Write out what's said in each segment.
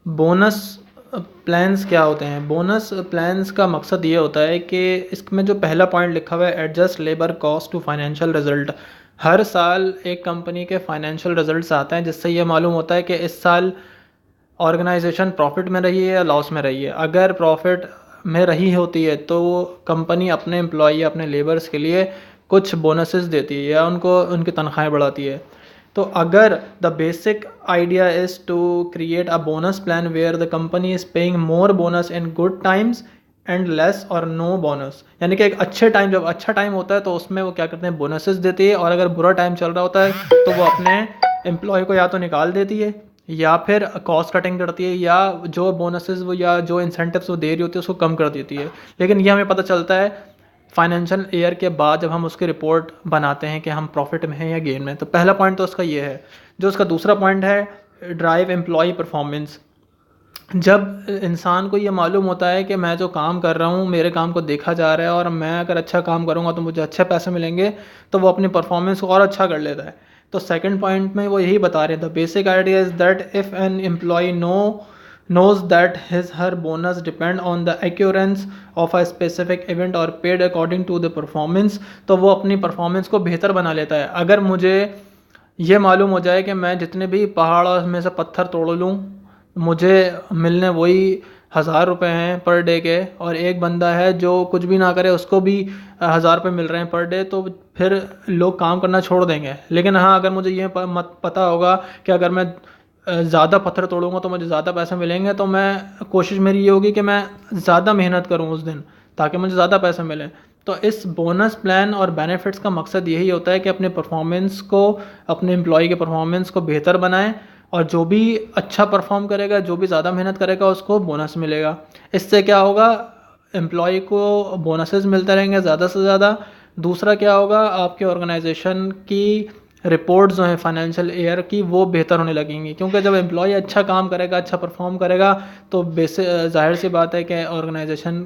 Bonus plans क्या होते हैं? बोनस प्लान्स का मकसद ये होता है कि इसमें जो पहला पॉइंट लिखा हुआ है, adjust labour cost to financial result. हर साल एक कंपनी के फाइनेंशियल रिजल्ट्स आते हैं जिससे ये मालूम होता है कि इस साल ऑर्गेनाइजेशन प्रॉफिट में रही है या लॉस में रही है। अगर प्रॉफिट में रही होती है तो कंपनी अपने एम्प्लॉई अपने लेबर्स के लिए कुछ बोनसेस देती है या उनको उनकी तनख्वाहें बढ़ाती है। तो अगर the basic idea is to create a bonus plan where the company is paying more bonus in good times and less और नो बोनस, यानी कि एक अच्छे टाइम, जब अच्छा टाइम होता है तो उसमें वो क्या करते हैं, बोनसेस देती है, और अगर बुरा टाइम चल रहा होता है तो वो अपने एम्प्लॉय को या तो निकाल देती है या फिर कॉस्ट कटिंग करती है, या जो बोनसेस वो या जो इंसेंटिव्स वो दे रही होती है उसको कम कर देती है। लेकिन ये हमें पता चलता है फाइनेंशियल ईयर के बाद जब हम उसकी रिपोर्ट बनाते हैं कि हम प्रॉफिट में हैं या गेन में। तो पहला पॉइंट तो उसका ये है। जो उसका दूसरा पॉइंट है, ड्राइव एम्प्लॉय परफॉर्मेंस। जब इंसान को ये मालूम होता है कि मैं जो काम कर रहा हूँ मेरे काम को देखा जा रहा है और मैं अगर अच्छा काम करूँगा तो मुझे अच्छे पैसे मिलेंगे, तो वो अपनी परफॉर्मेंस को और अच्छा कर लेता है। तो सेकंड पॉइंट में वो यही बता रहे थे, basic idea is that if an employee knows that his her bonus depend on the occurrence of a specific event or paid according to the performance, तो वो अपनी परफॉर्मेंस को बेहतर बना लेता है। अगर मुझे ये मालूम हो जाए कि मैं जितने भी पहाड़ में से पत्थर तोड़ लूँ मुझे मिलने वही 1,000 रुपये हैं पर डे के, और एक बंदा है जो कुछ भी ना करे उसको भी 1,000 रुपये मिल रहे हैं पर डे, तो फिर लोग काम करना छोड़ देंगे। लेकिन हाँ, अगर मुझे ये पता होगा कि अगर मैं ज़्यादा पत्थर तोड़ूंगा तो मुझे ज़्यादा पैसे मिलेंगे, तो मैं कोशिश मेरी ये होगी कि मैं ज़्यादा मेहनत करूँ उस दिन ताकि मुझे ज़्यादा पैसे मिले। तो इस बोनस प्लान और बेनिफिट्स का मकसद यही होता है कि अपने परफॉर्मेंस को, अपने एम्प्लॉय के परफॉर्मेंस को बेहतर बनाएं, और जो भी अच्छा परफॉर्म करेगा, जो भी ज़्यादा मेहनत करेगा उसको बोनस मिलेगा। इससे क्या होगा, एम्प्लॉय को बोनसेस मिलते रहेंगे ज़्यादा से ज़्यादा। दूसरा क्या होगा, आपके ऑर्गेनाइजेशन की रिपोर्ट्स जो हैं फाइनेंशियल ईयर की वो बेहतर होने लगेंगी, क्योंकि जब एम्प्लॉय अच्छा काम करेगा, अच्छा परफॉर्म करेगा, तो ज़ाहिर सी बात है कि ऑर्गेनाइजेशन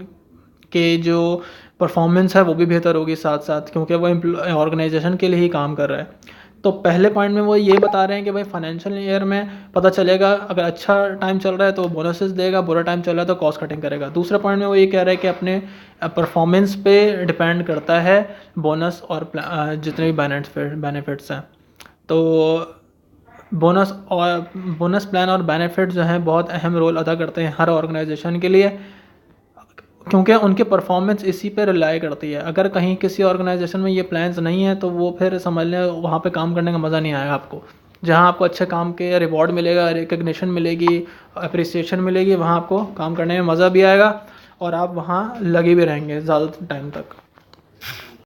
के जो परफॉर्मेंस है वो भी बेहतर होगी साथ साथ, क्योंकि वो ऑर्गेनाइजेशन के लिए ही काम कर रहा है। तो पहले पॉइंट में वो ये बता रहे हैं कि भाई फाइनेंशियल ईयर में पता चलेगा, अगर अच्छा टाइम चल रहा है तो बोनसेस देगा, बुरा टाइम चल रहा है तो कॉस्ट कटिंग करेगा। दूसरा पॉइंट में वो ये कह रहा है कि अपने परफॉर्मेंस पे डिपेंड करता है बोनस और जितने भी बेनिफिट्स हैं। तो बोनस प्लान और बेनिफिट जो हैं बहुत अहम रोल अदा करते हैं हर ऑर्गेनाइजेशन के लिए, क्योंकि उनकी परफॉर्मेंस इसी पे रिलाई करती है। अगर कहीं किसी ऑर्गेनाइजेशन में ये प्लान्स नहीं है तो वो फिर समझ लें वहाँ पे काम करने का मज़ा नहीं आएगा आपको। जहाँ आपको अच्छे काम के रिवॉर्ड मिलेगा, रिकग्निशन मिलेगी, अप्रिसिएशन मिलेगी, वहाँ आपको काम करने में मज़ा भी आएगा और आप वहाँ लगे भी रहेंगे ज़्यादा टाइम तक।